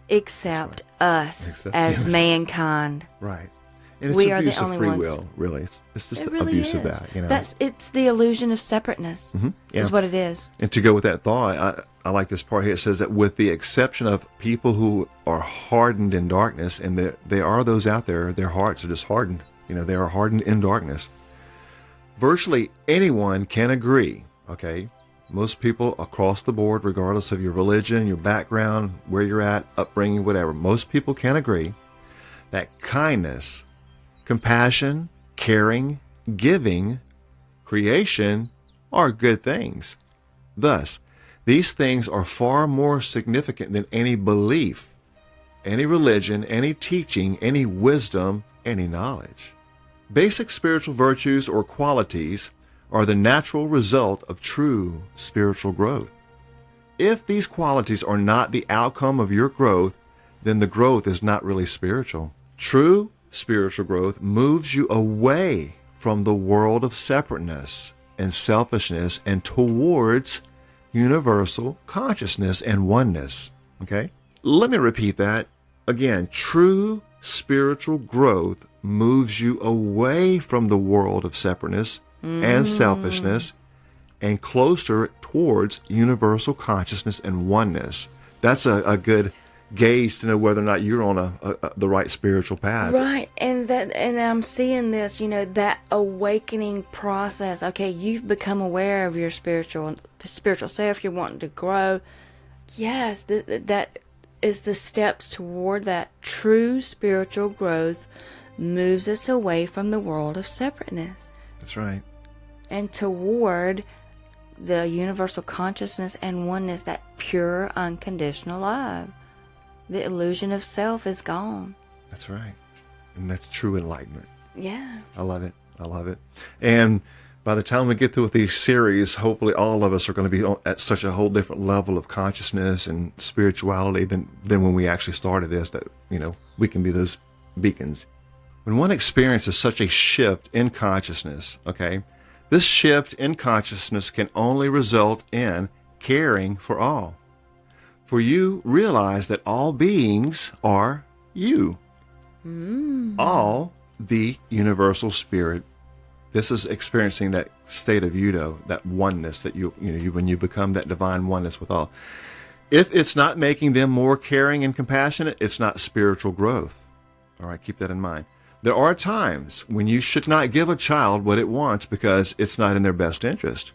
except us as mankind. Right. And it's we are abuse the of only free ones. will, really. It's just It really abuse is. of that. It's the illusion of separateness, is what it is. And to go with that thought, I like this part here. It says that with the exception of people who are hardened in darkness, and there are those out there, their hearts are just hardened. They are hardened in darkness. Virtually anyone can agree, okay? Most people across the board, regardless of your religion, your background, where you're at, upbringing, whatever, most people can agree that kindness, compassion, caring, giving, creation are good things. Thus, these things are far more significant than any belief, any religion, any teaching, any wisdom, any knowledge. Basic spiritual virtues or qualities are the natural result of true spiritual growth. If these qualities are not the outcome of your growth, then the growth is not really spiritual. True spiritual growth moves you away from the world of separateness and selfishness and towards universal consciousness and oneness. Okay? Let me repeat that. Again, true spiritual growth moves you away from the world of separateness and selfishness and closer towards universal consciousness and oneness. That's a good gauge to know whether or not you're on the right spiritual path. Right, and I'm seeing this, that awakening process. Okay, you've become aware of your spiritual self. You're wanting to grow. Yes, that is the steps toward that. True spiritual growth moves us away from the world of separateness. That's right. And toward the universal consciousness and oneness, that pure, unconditional love. The illusion of self is gone. That's right. And that's true enlightenment. Yeah. I love it. I love it. And by the time we get through with these series, hopefully all of us are going to be at such a whole different level of consciousness and spirituality than when we actually started this, that, we can be those beacons. When one experiences such a shift in consciousness, okay, this shift in consciousness can only result in caring for all. For you realize that all beings are you. All the universal spirit. This is experiencing that state of Udo, that oneness that you when you become that divine oneness with all. If it's not making them more caring and compassionate, it's not spiritual growth. All right, keep that in mind. There are times when you should not give a child what it wants because it's not in their best interest.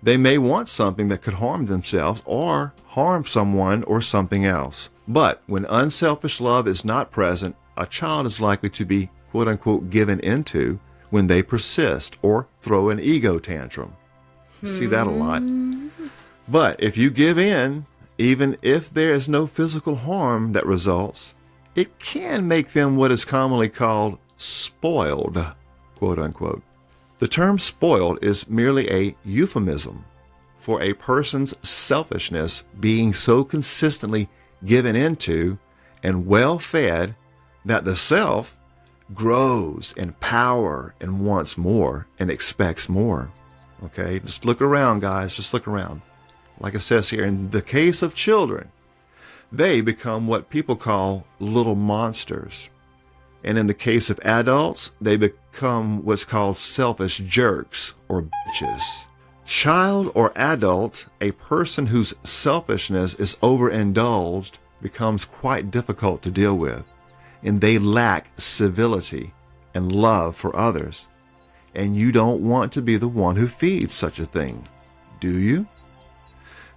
They may want something that could harm themselves or harm someone or something else. But when unselfish love is not present, a child is likely to be, quote unquote, given into when they persist or throw an ego tantrum. You see that a lot. But if you give in, even if there is no physical harm that results, it can make them what is commonly called spoiled, quote unquote. The term spoiled is merely a euphemism for a person's selfishness being so consistently given into and well fed that the self grows in power and wants more and expects more. Okay, just look around, guys. Just look around. Like it says here, in the case of children, they become what people call little monsters. And in the case of adults, they become what's called selfish jerks or bitches. Child or adult, a person whose selfishness is overindulged becomes quite difficult to deal with, and they lack civility and love for others. And you don't want to be the one who feeds such a thing, do you?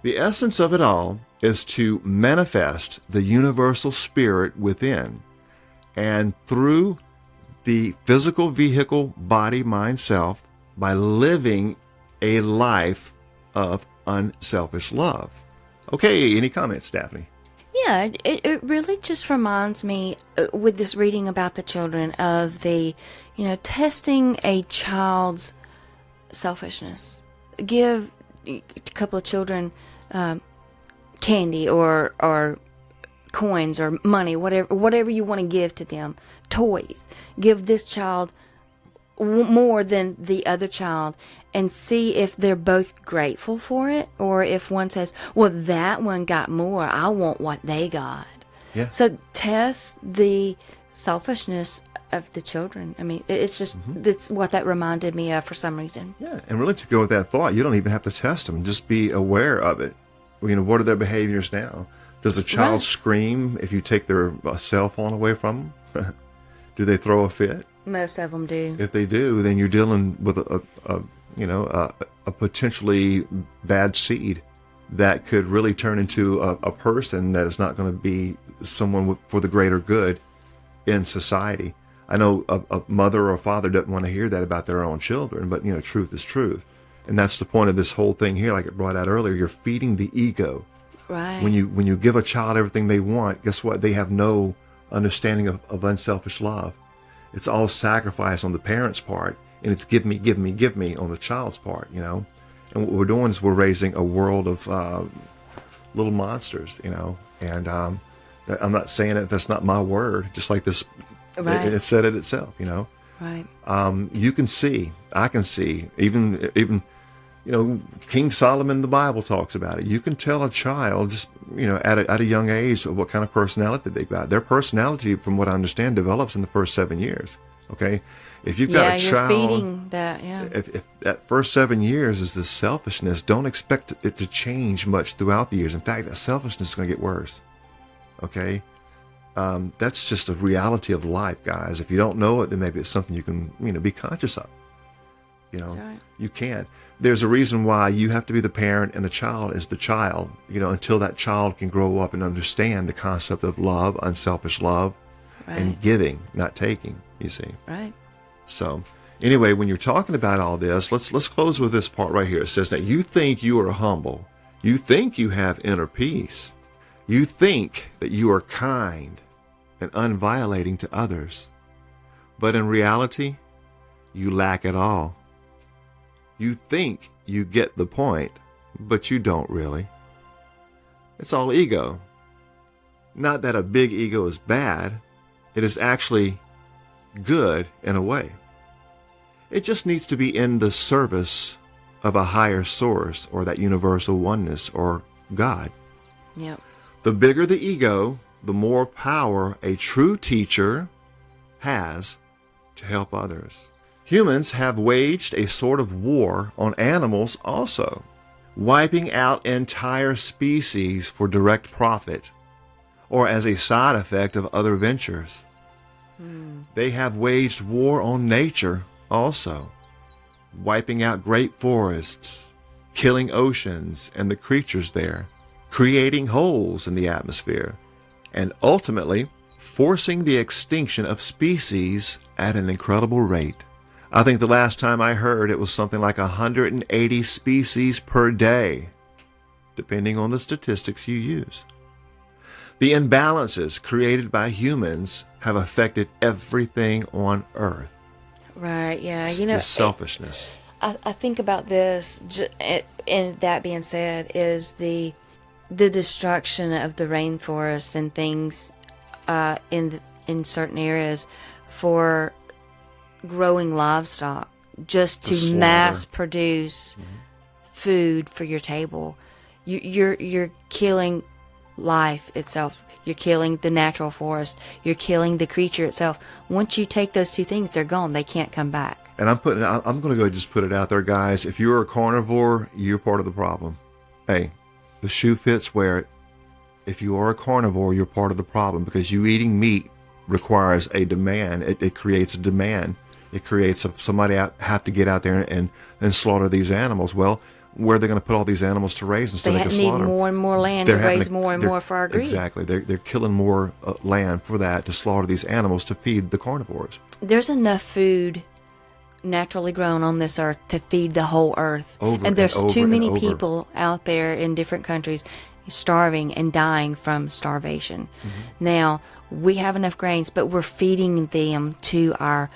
The essence of it all is to manifest the universal spirit within, and through the physical vehicle, body, mind, self, by living a life of unselfish love. Okay, any comments, Daphne? Yeah, it really just reminds me with this reading about the children of the, testing a child's selfishness. Give a couple of children candy or coins or money, whatever you want to give to them, toys. Give this child more than the other child and see if they're both grateful for it, or if one says, well, that one got more, I want what they got. Yeah. So test the selfishness of the children. I mean, it's just, that's what that reminded me of for some reason. Yeah, and really to go with that thought, you don't even have to test them. Just be aware of it. What are their behaviors now? Does a child scream if you take their cell phone away from them? Do they throw a fit? Most of them do. If they do, then you're dealing with a potentially bad seed that could really turn into a person that is not going to be someone for the greater good in society. I know a mother or a father doesn't want to hear that about their own children, but truth is truth. And that's the point of this whole thing here, like it brought out earlier. You're feeding the ego. Right. When you give a child everything they want, guess what? They have no understanding of unselfish love. It's all sacrifice on the parent's part, and it's give me on the child's part, And what we're doing is we're raising a world of little monsters, And I'm not saying it. That's not my word. Just like this, it said it itself, Right. You can see, I can see, even King Solomon in the Bible talks about it. You can tell a child just, at a young age what kind of personality they got. Their personality, from what I understand, develops in the first 7 years. Okay? If you've got a child, you're feeding that, if that first 7 years is the selfishness, don't expect it to change much throughout the years. In fact, that selfishness is going to get worse. Okay? That's just a reality of life, guys. If you don't know it, then maybe it's something you can, be conscious of. That's right. You can't. There's a reason why you have to be the parent and the child is the child, until that child can grow up and understand the concept of love, unselfish love, and giving, not taking, you see. Right. So, anyway, when you're talking about all this, let's close with this part right here. It says that you think you are humble. You think you have inner peace. You think that you are kind and unviolating to others. But in reality, you lack it all. You think you get the point, but you don't really. It's all ego. Not that a big ego is bad. It is actually good in a way. It just needs to be in the service of a higher source, or that universal oneness, or God. Yep. The bigger the ego, the more power a true teacher has to help others. Humans have waged a sort of war on animals also, wiping out entire species for direct profit, or as a side effect of other ventures. They have waged war on nature also, wiping out great forests, killing oceans and the creatures there, creating holes in the atmosphere, and ultimately forcing the extinction of species at an incredible rate. I think the last time I heard it was something like 180 species per day, depending on the statistics you use. The imbalances created by humans have affected everything on Earth. Right, yeah. The selfishness. I think about this, and that being said, is the destruction of the rainforest and things in certain areas for growing livestock just to mass produce food for your table. You're killing life itself. You're killing the natural forest. You're killing the creature itself. Once you take those two things, they're gone. They can't come back. And I'm going to go just put it out there, guys. If you're a carnivore, you're part of the problem. Hey, the shoe fits, wear it. If you are a carnivore, you're part of the problem, because you eating meat requires a demand. It creates a demand. It creates somebody have to get out there and slaughter these animals. Well, where are they going to put all these animals to raise instead they can slaughter? They need more and more land to raise more and more for our greed. Exactly. They're killing more land for that, to slaughter these animals to feed the carnivores. There's enough food naturally grown on this earth to feed the whole earth. And there's too many people out there in different countries starving and dying from starvation. Now, we have enough grains, but we're feeding them to our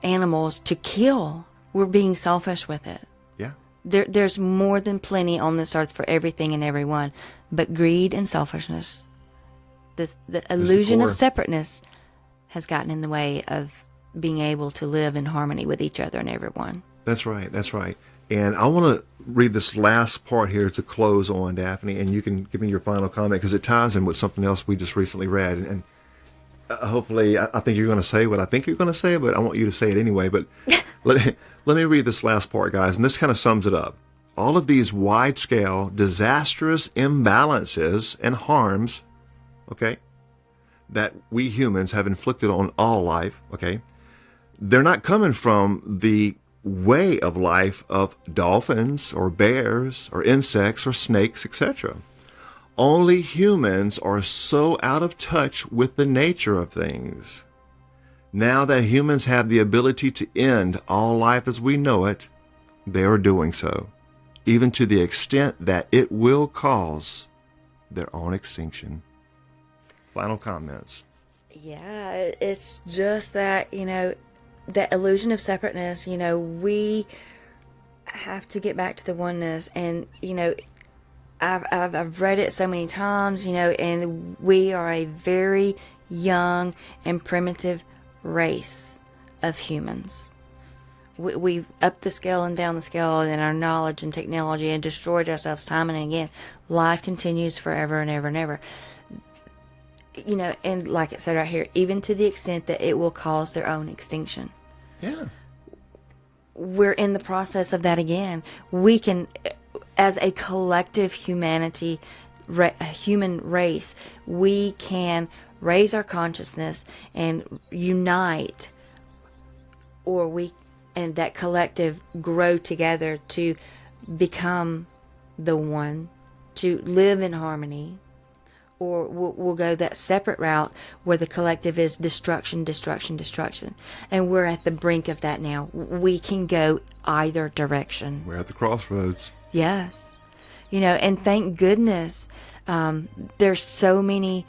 animals to kill. We're being selfish with it. Yeah. There's more than plenty on this earth for everything and everyone, but greed and selfishness, the illusion of separateness, has gotten in the way of being able to live in harmony with each other and everyone. That's right. That's right. And I want to read this last part here to close on, Daphne, and you can give me your final comment, because it ties in with something else we just recently read. And hopefully, I think you're going to say what I think you're going to say, but I want you to say it anyway. But let me read this last part, guys, and this kind of sums it up. All of these wide-scale, disastrous imbalances and harms, okay, that we humans have inflicted on all life, okay, they're not coming from the way of life of dolphins or bears or insects or snakes, etc. Only humans are so out of touch with the nature of things. Now that humans have the ability to end all life as we know it, they are doing so, even to the extent that it will cause their own extinction. Final comments. Yeah, it's just that, that illusion of separateness, we have to get back to the oneness. And, I've read it so many times, and we are a very young and primitive race of humans. We've upped the scale and down the scale in our knowledge and technology and destroyed ourselves time and again. Life continues forever and ever and ever. And like it said right here, even to the extent that it will cause their own extinction. Yeah. We're in the process of that again. We can, as a collective humanity, human race, we can raise our consciousness and unite, and that collective grow together to become the one, to live in harmony. Or we'll go that separate route where the collective is destruction, destruction, destruction. And we're at the brink of that now. We can go either direction. We're at the crossroads. Yes. And thank goodness there's so many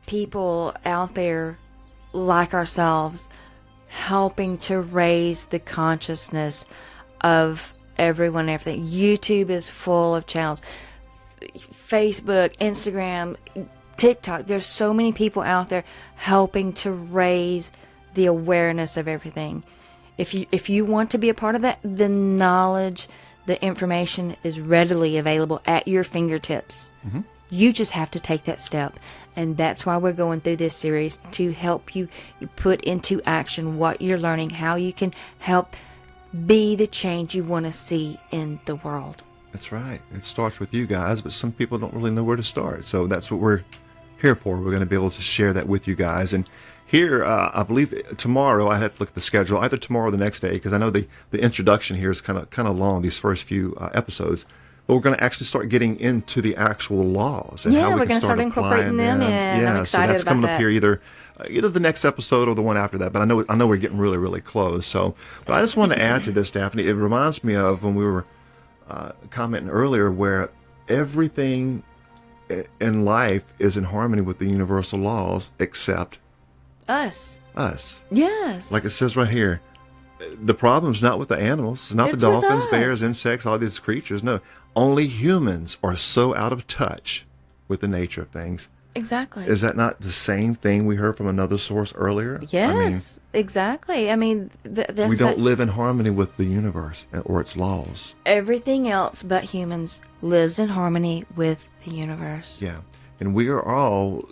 people out there like ourselves helping to raise the consciousness of everyone and everything. YouTube is full of channels. Facebook, Instagram, TikTok. There's so many people out there helping to raise the awareness of everything. If you want to be a part of that, the knowledge, the information is readily available at your fingertips. Mm-hmm. You just have to take that step. And that's why we're going through this series, to help you put into action what you're learning, how you can help be the change you want to see in the world. That's right. It starts with you guys, but some people don't really know where to start. So that's what we're here for. We're going to be able to share that with you guys. And here, I believe tomorrow, I have to look at the schedule, either tomorrow or the next day, because I know the introduction here is kind of long, these first few episodes. But we're going to actually start getting into the actual laws and how we we're can going to start incorporating them in. Yeah, I'm excited so that's about coming that. up here either the next episode or the one after that. But I know we're getting really, really close. So, but I just want to add to this, Daphne. It reminds me of when we were commenting earlier, where everything in life is in harmony with the universal laws except us. Yes. Like it says right here, the problem's not with the animals, it's not the dolphins, bears, insects, all these creatures. No, only humans are so out of touch with the nature of things. Exactly. Is that not the same thing we heard from another source earlier? Yes, exactly. I mean, that's we don't live in harmony with the universe or its laws. Everything else but humans lives in harmony with the universe. Yeah. And we are all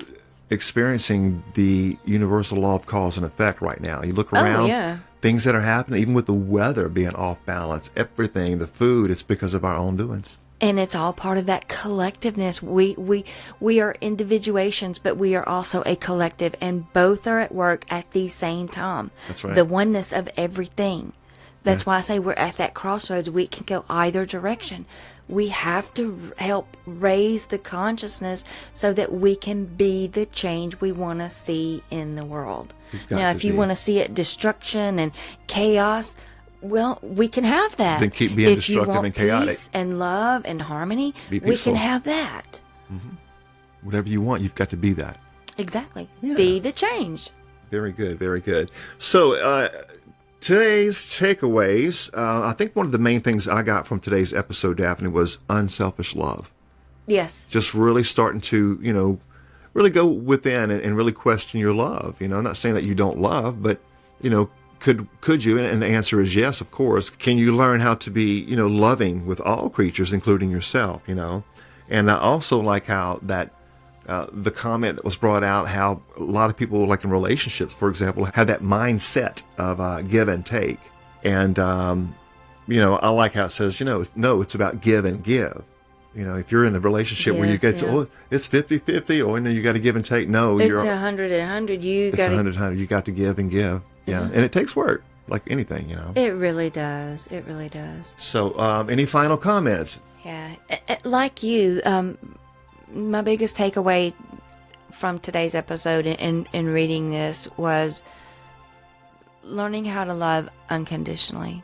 experiencing the universal law of cause and effect right now. You look around, things that are happening, even with the weather being off balance, everything, the food, it's because of our own doings. And it's all part of that collectiveness. We are individuations, but we are also a collective, and both are at work at the same time. That's right. The oneness of everything. That's why I say we're at that crossroads. We can go either direction. We have to help raise the consciousness so that we can be the change we want to see in the world. Now, if you want to see it destruction and chaos, well, we can have that. Then keep being if destructive you want and chaotic. Peace and love and harmony, we can have that. Mm-hmm. Whatever you want, you've got to be that. Exactly. Yeah. Be the change. Very good. Very good. So, today's takeaways, I think one of the main things I got from today's episode, Daphne, was unselfish love. Yes. Just really starting to, really go within and really question your love. I'm not saying that you don't love, but, could you? And the answer is yes, of course. Can you learn how to be, loving with all creatures, including yourself, And I also like how that the comment that was brought out, how a lot of people, like in relationships, for example, have that mindset of give and take. And, I like how it says, no, it's about give and give. If you're in a relationship where you get to, it's 50-50, or you got to give and take. No, it's 100 and 100. It's 100. You got to give and give. Yeah. And it takes work, like anything, It really does. It really does. So, any final comments? Yeah. Like you, my biggest takeaway from today's episode in reading this was learning how to love unconditionally,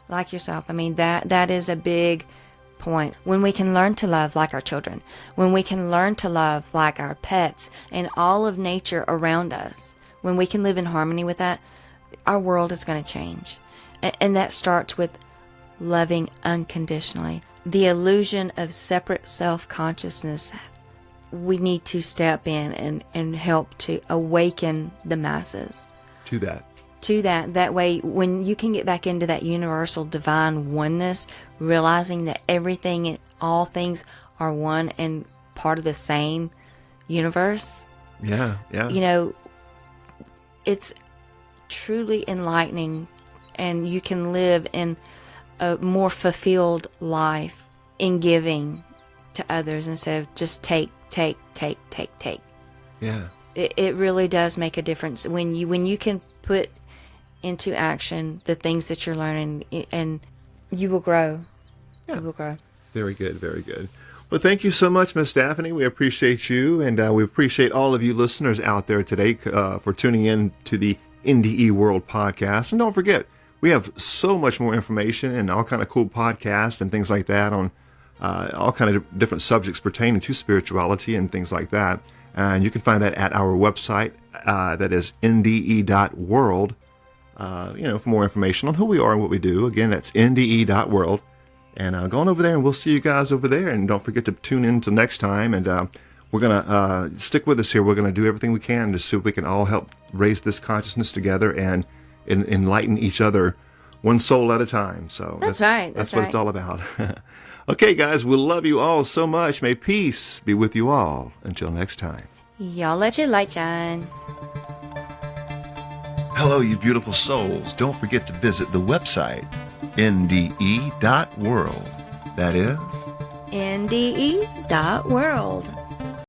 like yourself. I mean, that is a big point. When we can learn to love like our children, when we can learn to love like our pets and all of nature around us, when we can live in harmony with that, our world is going to change. And that starts with loving unconditionally. The illusion of separate self-consciousness, we need to step in and help to awaken the masses. To that. That way, when you can get back into that universal divine oneness, realizing that everything and all things are one and part of the same universe. Yeah. It's truly enlightening, and you can live in a more fulfilled life in giving to others instead of just take. Yeah. It really does make a difference when you can put into action the things that you're learning, and you will grow. Yeah. You will grow. Very good. Very good. Well, thank you so much, Miss Daphne. We appreciate you, and we appreciate all of you listeners out there today for tuning in to the NDE World Podcast. And don't forget, we have so much more information and all kind of cool podcasts and things like that on all kind of different subjects pertaining to spirituality and things like that. And you can find that at our website, that is nde.world. For more information on who we are and what we do. Again, that's nde.world. And go on over there, and we'll see you guys over there. And don't forget to tune in till next time. And we're going to stick with us here. We're going to do everything we can to see if we can all help raise this consciousness together and enlighten each other one soul at a time. So that's right. That's what it's all about. Okay, guys, we love you all so much. May peace be with you all. Until next time. Y'all let your light shine. Hello, you beautiful souls. Don't forget to visit the website, nde.world. That is nde.world.